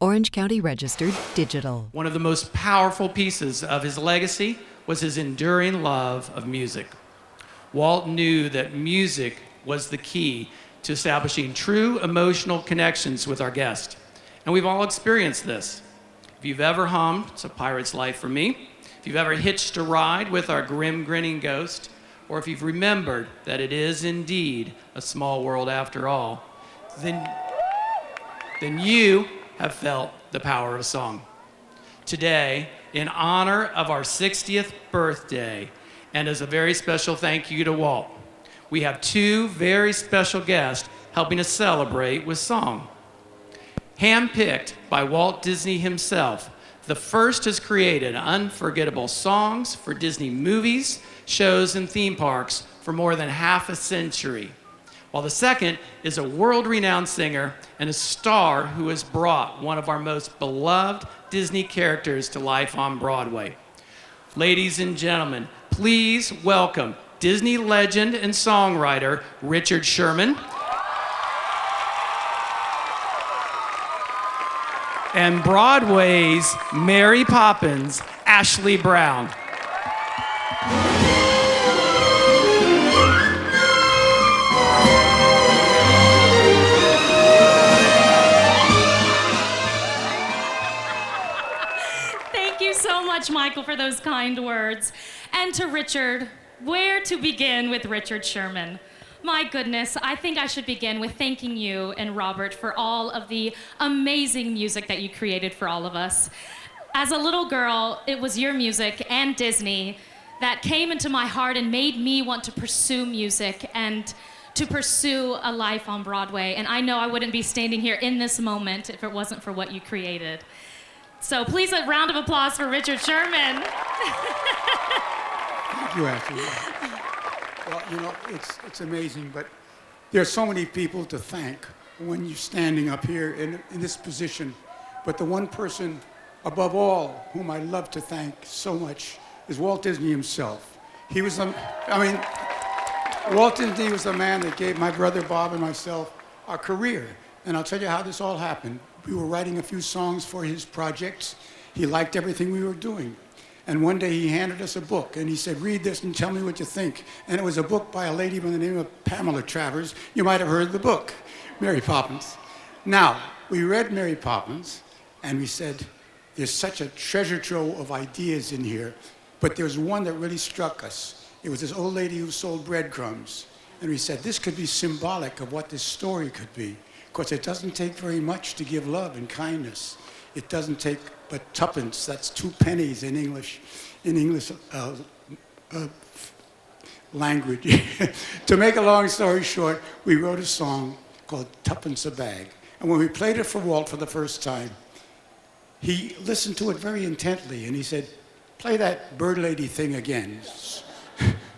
Orange County Registered Digital. One of the most powerful pieces of his legacy was his enduring love of music. Walt knew that music was the key to establishing true emotional connections with our guest. And we've all experienced this. If you've ever hummed "It's a Pirate's Life for Me," if you've ever hitched a ride with our grim grinning ghost, or if you've remembered that it is indeed a small world after all, then you have felt the power of song. Today, in honor of our 60th birthday, and as a very special thank you to Walt, we have two very special guests helping us celebrate with song. Handpicked by Walt Disney himself, the first has created unforgettable songs for Disney movies, shows, and theme parks for more than half a century, while the second is a world-renowned singer and a star who has brought one of our most beloved Disney characters to life on Broadway. Ladies and gentlemen, please welcome Disney legend and songwriter Richard Sherman and Broadway's Mary Poppins, Ashley Brown. Thank you so much, Michael, for those kind words. And to Richard, where to begin with Richard Sherman? My goodness, I think I should begin with thanking you and Robert for all of the amazing music that you created for all of us. As a little girl, it was your music and Disney that came into my heart and made me want to pursue music and to pursue a life on Broadway. And I know I wouldn't be standing here in this moment if it wasn't for what you created. So please, a round of applause for Richard Sherman. Thank you, Ashley. Well, you know, it's amazing, but there are so many people to thank when you're standing up here in this position. But the one person above all whom I love to thank so much is Walt Disney himself. He was Walt Disney was the man that gave my brother Bob and myself our career. And I'll tell you how this all happened. We were writing a few songs for his projects. He liked everything we were doing. And one day he handed us a book, and he said, read this and tell me what you think. And it was a book by a lady by the name of Pamela Travers. You might have heard of the book, Mary Poppins. Now, we read Mary Poppins, and we said, there's such a treasure trove of ideas in here, but there's one that really struck us. It was this old lady who sold breadcrumbs. And we said, this could be symbolic of what this story could be. Because it doesn't take very much to give love and kindness. It doesn't take but tuppence, that's 2 pennies in English language. To make a long story short, we wrote a song called Tuppence a Bag. And when we played it for Walt for the first time, he listened to it very intently and he said, play that bird lady thing again.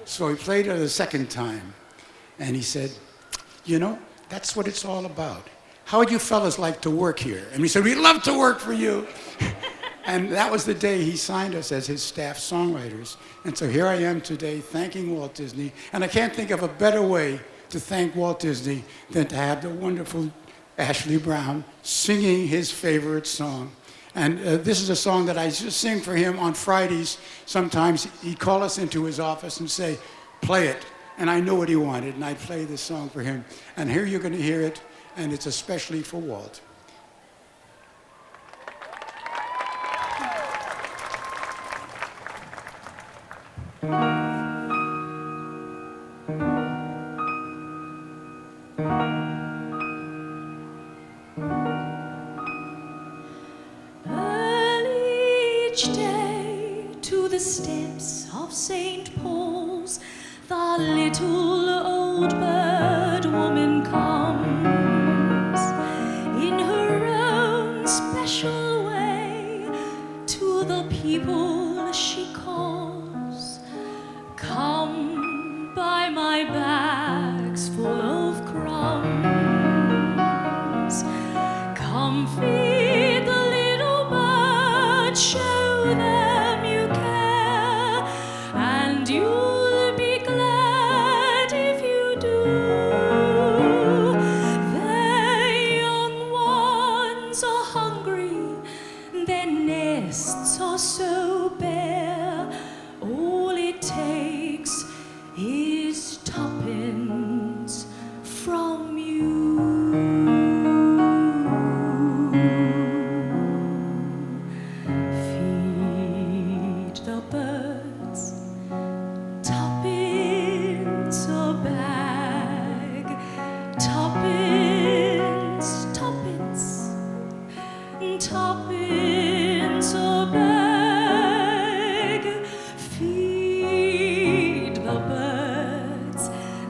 So we played it a second time and he said, you know, that's what it's all about. How would you fellas like to work here? And we said, we'd love to work for you. And that was the day he signed us as his staff songwriters. And so here I am today thanking Walt Disney. And I can't think of a better way to thank Walt Disney than to have the wonderful Ashley Brown singing his favorite song. And this is a song that I just sing for him on Fridays. Sometimes he'd call us into his office and say, play it. And I know what he wanted, and I'd play this song for him. And here you're going to hear it, and it's especially for Walt. Early each day to the steps of St. Paul's, the little old bird woman comes in her own special way to the people she calls. Come buy my bags full of crumbs. Come feed the little birds, show them you care, and you'll be glad if you do. Their young ones are hungry birds are so bare, all it takes is tuppence from you. Feed the birds, tuppence a bag, tuppence, tuppence, tuppence a bag. Feed the birds,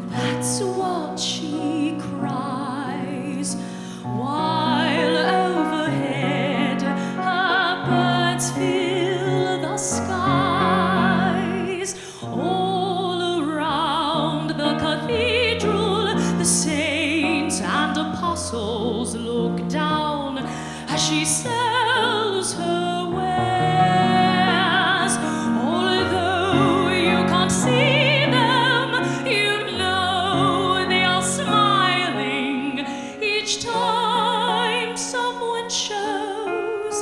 that's what she cries, while overhead her birds fill the skies. All around the cathedral, the saints and apostles look down as she sells her wares. Although you can't see them, you know they are smiling each time someone shows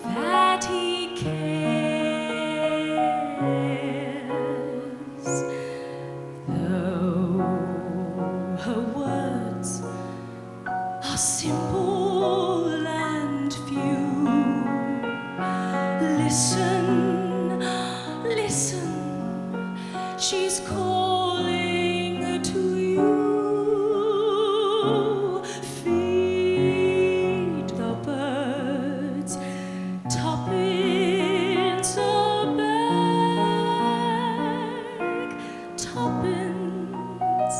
that he cares. Though her words are simple and few, listen, listen, she's calling to you. Feed the birds, tuppence a bag, tuppence,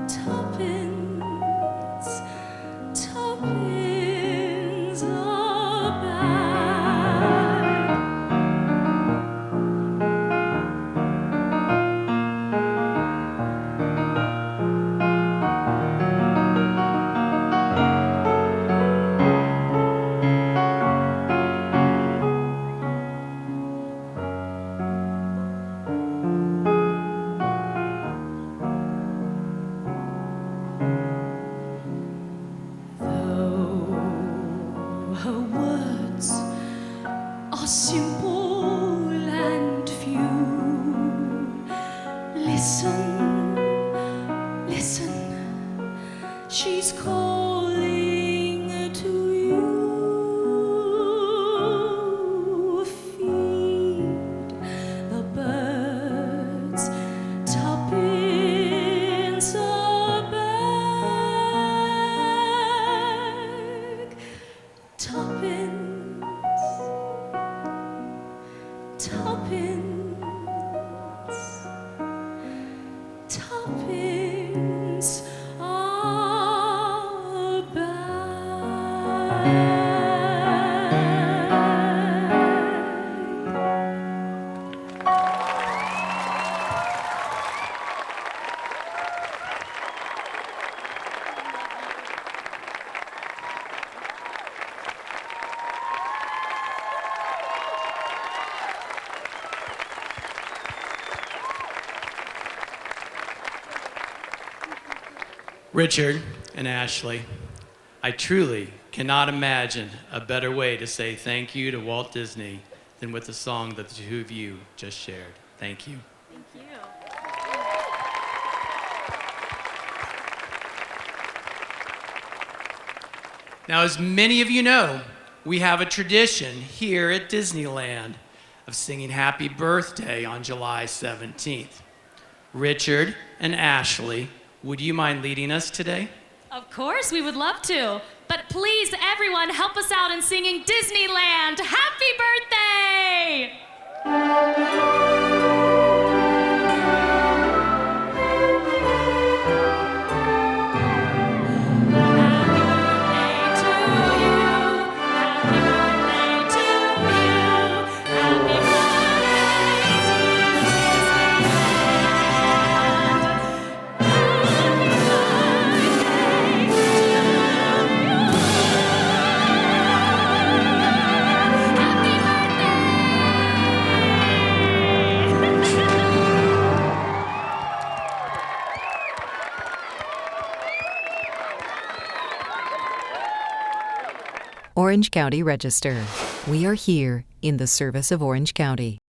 tuppence, tuppence a bag. Though her words are simple and few, listen, listen, she's calling to you. Feed the birds, tuppence a bag, tuppence, tuppence, tuppence a bag. Richard and Ashley, I truly cannot imagine a better way to say thank you to Walt Disney than with the song that the two of you just shared. Thank you. Thank you. Now, as many of you know, we have a tradition here at Disneyland of singing Happy Birthday on July 17th. Richard and Ashley, would you mind leading us today? Of course, we would love to. But please, everyone, help us out in singing Disneyland. Happy birthday! Orange County Register. We are here in the service of Orange County.